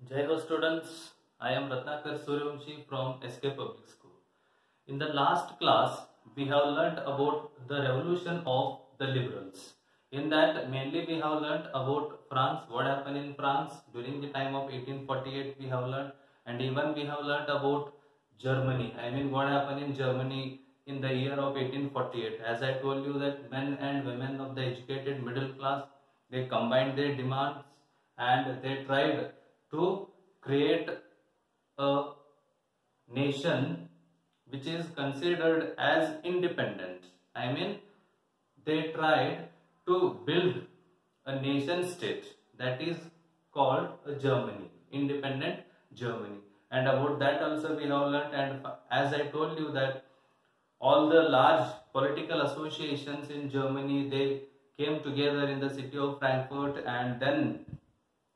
Jai Ho students, I am Ratnakar Suryavanshi from SK Public School. In the last class, we have learnt about the revolution of the liberals. In that, mainly we have learnt about France, what happened in France during the time of 1848 we have learnt, and even we have learnt about Germany. I mean, what happened in Germany in the year of 1848. As I told you that men and women of the educated middle class, they combined their demands and they tried to create a nation which is considered as independent. I mean, they tried to build a nation state that is called Germany, independent Germany. And about that also we have learned, and as I told you that all the large political associations in Germany, they came together in the city of Frankfurt, and then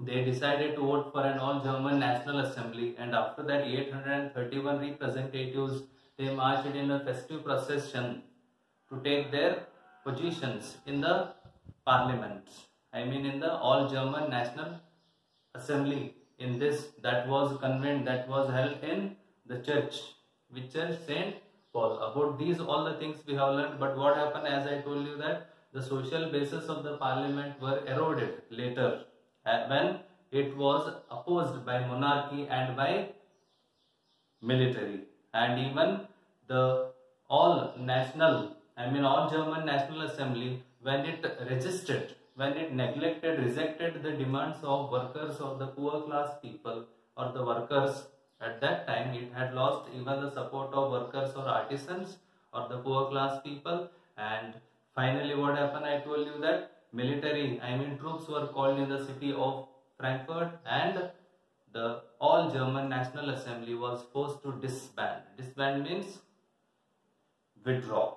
they decided to vote for an all-German National Assembly, and after that 831 representatives, they marched in a festive procession to take their positions in the parliament. I mean, in the all-German National Assembly. In this, that was convened, that was held in the church, which church? Saint Paul. About these all the things we have learned, but what happened, as I told you, that the social basis of the parliament were eroded later when it was opposed by monarchy and by military, and even the all German National Assembly, when it resisted, when it rejected the demands of workers or the poor class people or the workers. At that time, it had lost even the support of workers or artisans or the poor class people. And finally, what happened? I told you that military, troops were called in the city of Frankfurt, and the all German National Assembly was forced to disband. Disband means withdraw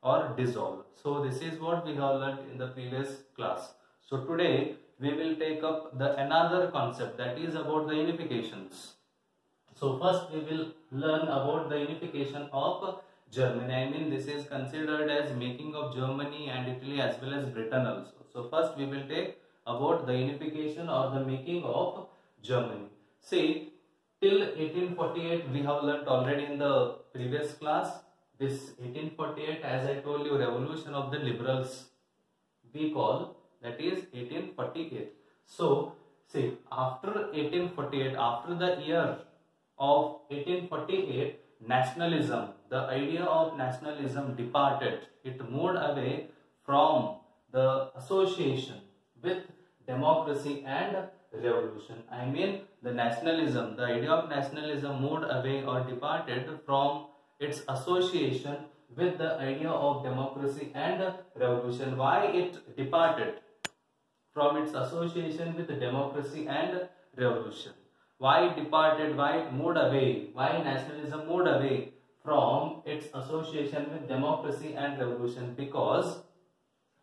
or dissolve. So this is what we have learned in the previous class. So today we will take up another concept, that is about the unifications. So first we will learn about the unification of Germany. This is considered as making of Germany and Italy as well as Britain also. So first we will take about the unification or the making of Germany. See, till 1848 we have learnt already in the previous class. This 1848, as I told you, revolution of the liberals we call, that is 1848. So see, after 1848, after the year of 1848, nationalism, the idea of nationalism departed. It moved away from the association with democracy and revolution. The nationalism, the idea of nationalism moved away or departed from its association with the idea of democracy and revolution. Why it departed from its association with democracy and revolution? Why it departed? Why it moved away? Why nationalism moved away from its association with democracy and revolution? Because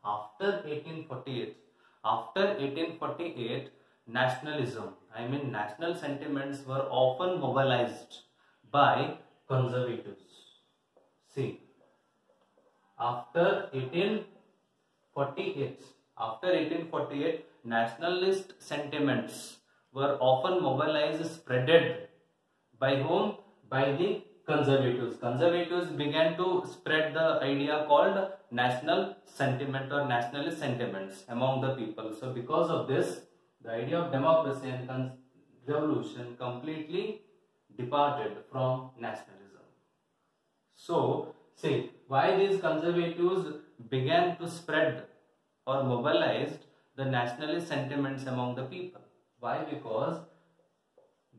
after 1848, nationalism, national sentiments were often mobilized by conservatives. See, after 1848, nationalist sentiments were often mobilized, spreaded by whom? By the conservatives. Conservatives began to spread the idea called national sentiment or nationalist sentiments among the people. So because of this, the idea of democracy and revolution completely departed from nationalism. So see, why these conservatives began to spread or mobilized the nationalist sentiments among the people? Why? Because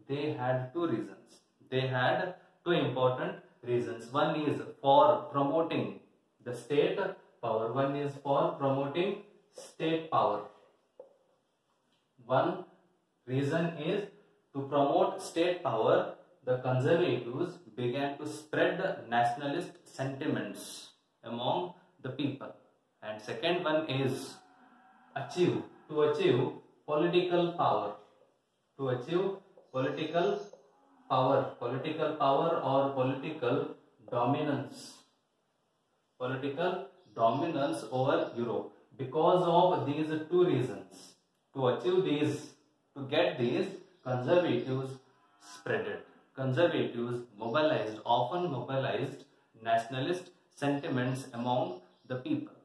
they had two reasons. They had two important reasons. One is for promoting the state power. One is for promoting state power. One reason is to promote state power. The conservatives began to spread nationalist sentiments among the people. And second one is to achieve political power. To achieve political power or political dominance. Political dominance over Europe. Because of these two reasons, to achieve these, to get these, conservatives spreaded. Conservatives often mobilized nationalist sentiments among the people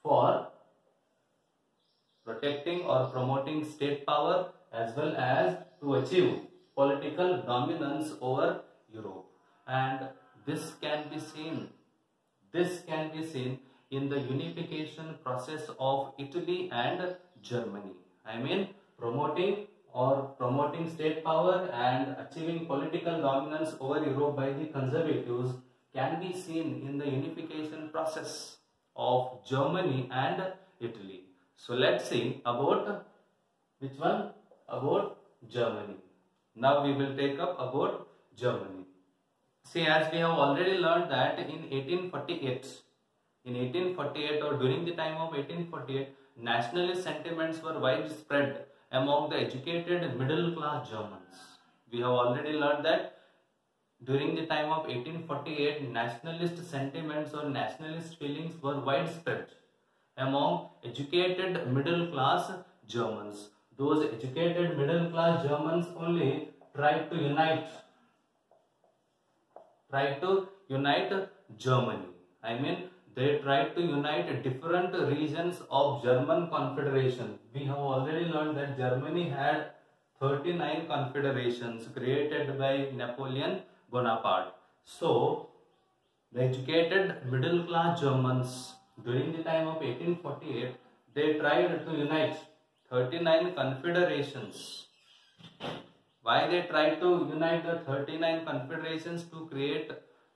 for protecting or promoting state power as well as to achieve political dominance over Europe. And this can be seen in the unification process of Italy and Germany. I mean, promoting state power and achieving political dominance over Europe by the conservatives can be seen in the unification process of Germany and Italy. So let's see about which one? About Germany. Now we will take up about Germany. See, as we have already learned that in 1848 or during the time of 1848, nationalist sentiments were widespread among the educated middle class Germans. We have already learned that during the time of 1848, nationalist sentiments or nationalist feelings were widespread among educated middle class Germans. Those educated middle class Germans only tried to unite Germany. I mean, they tried to unite different regions of German Confederation. We have already learned that Germany had 39 confederations created by Napoleon Bonaparte. So, the educated middle class Germans during the time of 1848, they tried to unite 39 confederations. Why they tried to unite the 39 confederations? To create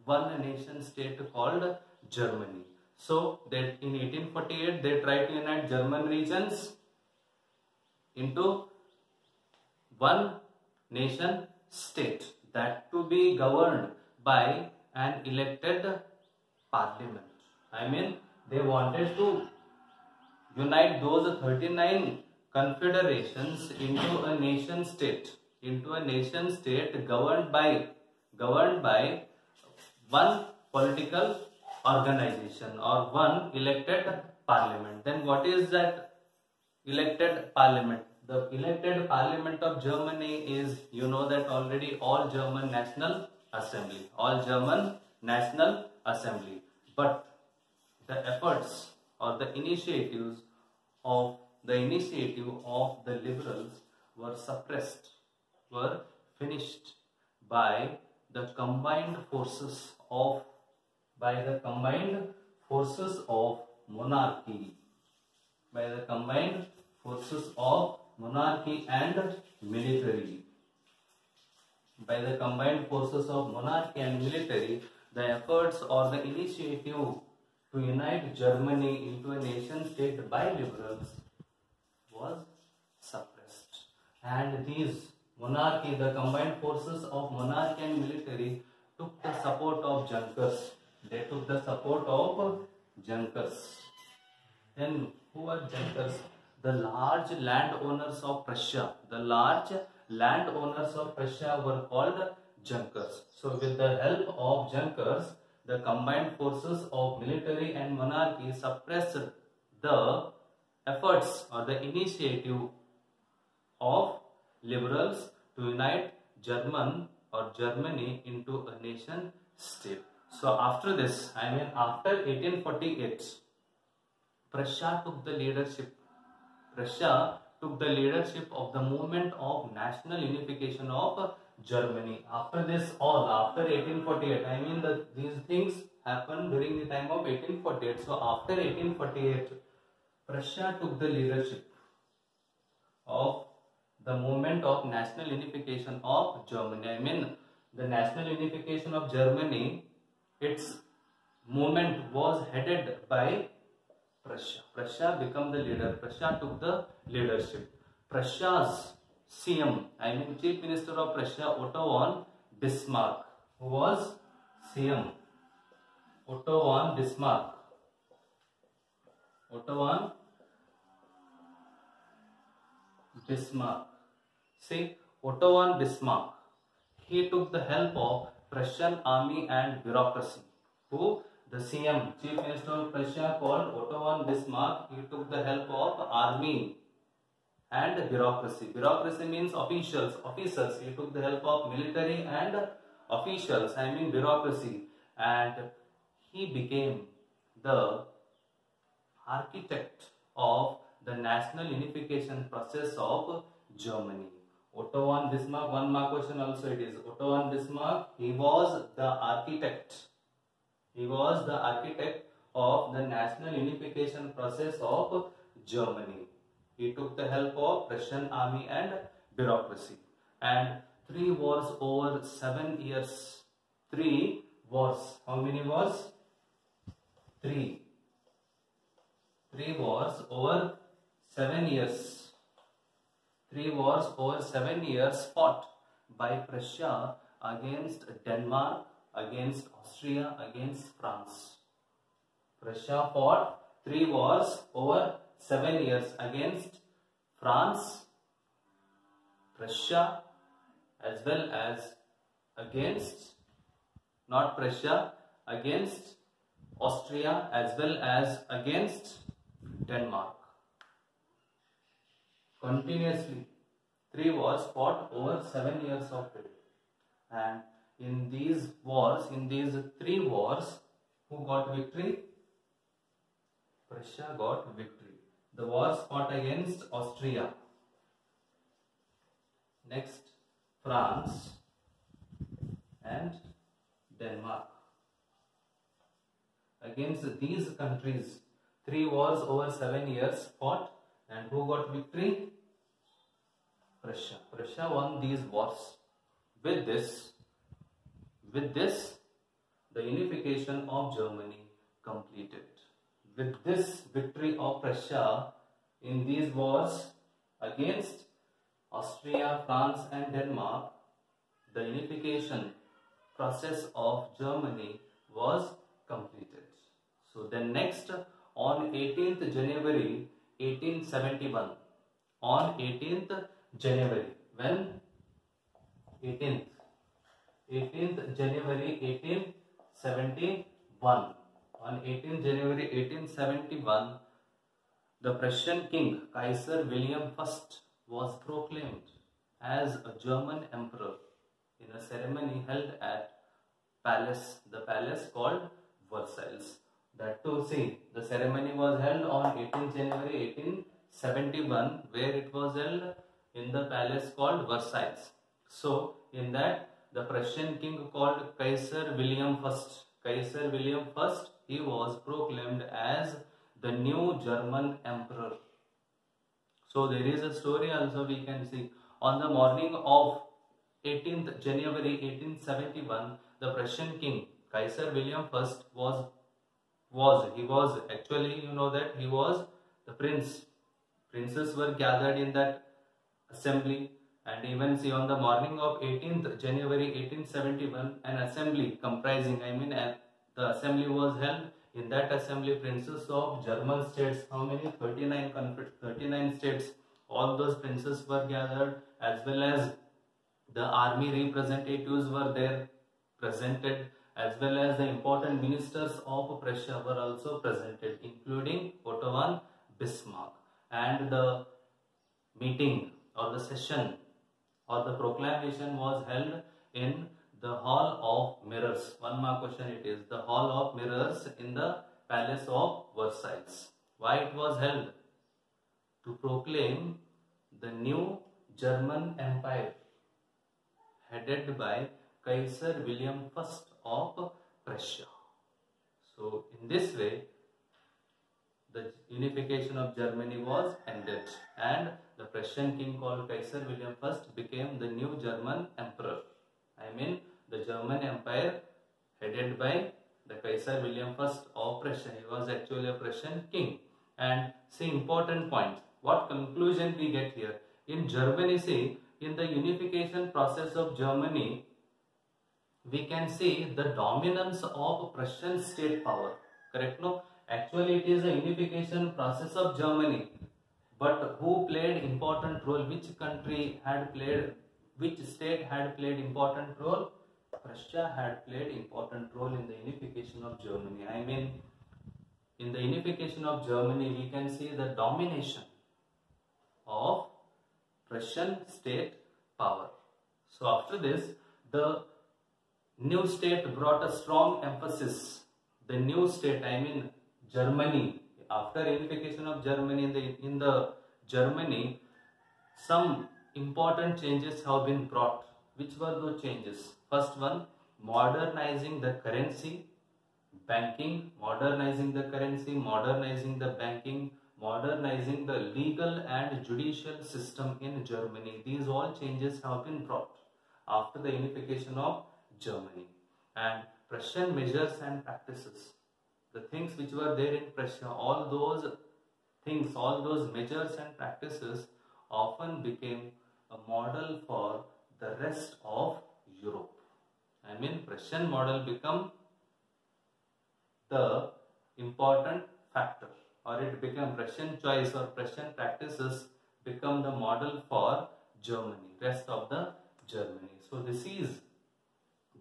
one nation state called Germany. So that in 1848 they tried to unite German regions into one nation state, that to be governed by an elected parliament. I mean, they wanted to unite those 39 confederations into a nation state, governed by one political organization or one elected parliament. Then what is that elected parliament? The elected parliament of Germany is, you know that already, all German National Assembly. But the efforts or the initiative of the liberals were suppressed, were finished by the combined forces of monarchy, and military. By the combined forces of monarchy and military, the efforts or the initiative to unite Germany into a nation state by liberals was suppressed. And these the combined forces of monarchy and military took the support of Junkers. Then who were Junkers? The large landowners of Prussia. Were called Junkers. So with the help of Junkers, the combined forces of military and monarchy suppressed the efforts or the initiative of liberals to unite Germany into a nation state. So after this, after 1848, Prussia took the leadership of the movement of national unification of Germany. After 1848, these things happened during the time of 1848. So after 1848, Prussia took the leadership of the movement of national unification of Germany. The national unification of Germany, its movement was headed by Prussia. Prussia became the leader. Prussia took the leadership. Prussia's CM, Chief Minister of Prussia, Otto von Bismarck. Who was CM? Otto von Bismarck. See, Otto von Bismarck, he took the help of Prussian army and bureaucracy. Who? The CM, Chief Minister of Prussia, called Otto von Bismarck. He took the help of army and bureaucracy. Bureaucracy means officials. Officers. He took the help of military and officials. I mean bureaucracy. And he became the architect of the national unification process of Germany. Otto von Bismarck, one mark question also it is. Otto von Bismarck, he was the architect. He was the architect of the national unification process of Germany. He took the help of Prussian army and bureaucracy. And 3 wars over 7 years. 3 wars. How many wars? 3. 3 wars over 7 years. 3 wars over 7 years fought by Prussia against Denmark, against Austria, against France. Prussia fought 3 wars over 7 years against France, Prussia, as well as against, not Prussia, against Austria, as well as against Denmark. Continuously 3 wars fought over 7 years of period. And in these wars, in these 3 wars, who got victory? Prussia got victory. The wars fought against Austria. Next, France and Denmark. Against these countries, 3 wars over 7 years fought, and who got victory? Prussia. Prussia won these wars. With this, the unification of Germany completed. With this victory of Prussia in these wars against Austria, France and Denmark, the unification process of Germany was completed. So then next, on 18th January 1871, on 18th January, when 18th January 1871, on 18th January 1871, the Prussian king Kaiser William I was proclaimed as a German emperor in a ceremony held at the palace called Versailles. That too, see, the ceremony was held on 18th January 1871, where it was held in the palace called Versailles. So, in that, the Prussian king called Kaiser William I, he was proclaimed as the new German emperor. So, there is a story also we can see. On the morning of 18th January 1871, the Prussian king Kaiser William I was actually, you know that he was the prince. Princes were gathered in that assembly, and even see on the morning of 18th January 1871, an assembly comprising, the assembly was held. In that assembly, princes of German states, how many? 39 states, all those princes were gathered, as well as the army representatives were there presented, as well as the important ministers of Prussia were also presented, including Otto von Bismarck. And the meeting or the session or the proclamation was held in the Hall of Mirrors. One more question it is. The Hall of Mirrors in the Palace of Versailles. Why it was held? To proclaim the new German Empire headed by Kaiser William I of Prussia. So, in this way, the unification of Germany was ended, and the Prussian king called Kaiser William I became the new German emperor. The German Empire headed by the Kaiser William I of Prussia. He was actually a Prussian king. And see, important point. What conclusion we get here? In Germany, see, in the unification process of Germany, we can see the dominance of Prussian state power. Correct? No? Actually, it is a unification process of Germany. But who played important role? Which country had played, which state had played important role? Prussia had played important role in the unification of Germany. In the unification of Germany, we can see the domination of Prussian state power. So after this, the new state brought a strong emphasis. The new state, I mean Germany, after unification of Germany, in the Germany, some important changes have been brought. Which were those changes? First one, modernizing the currency, banking, modernizing the currency, modernizing the banking, modernizing the legal and judicial system in Germany. These all changes have been brought after the unification of Germany. And Prussian measures and practices, the things which were there in Prussia, all those things, all those measures and practices often became a model for the rest of Europe. I mean, Prussian model become the important factor, or it became Prussian choice or Prussian practices become the model for Germany, rest of the Germany. So this is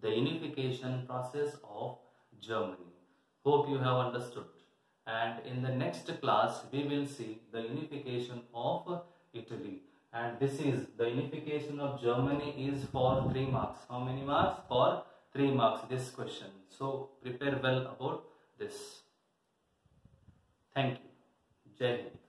the unification process of Germany. Hope you have understood. And in the next class, we will see the unification of Italy. And this is the unification of Germany is for 3 marks. How many marks? For 3 marks, this question. So prepare well about this. Thank you. Jai Hind.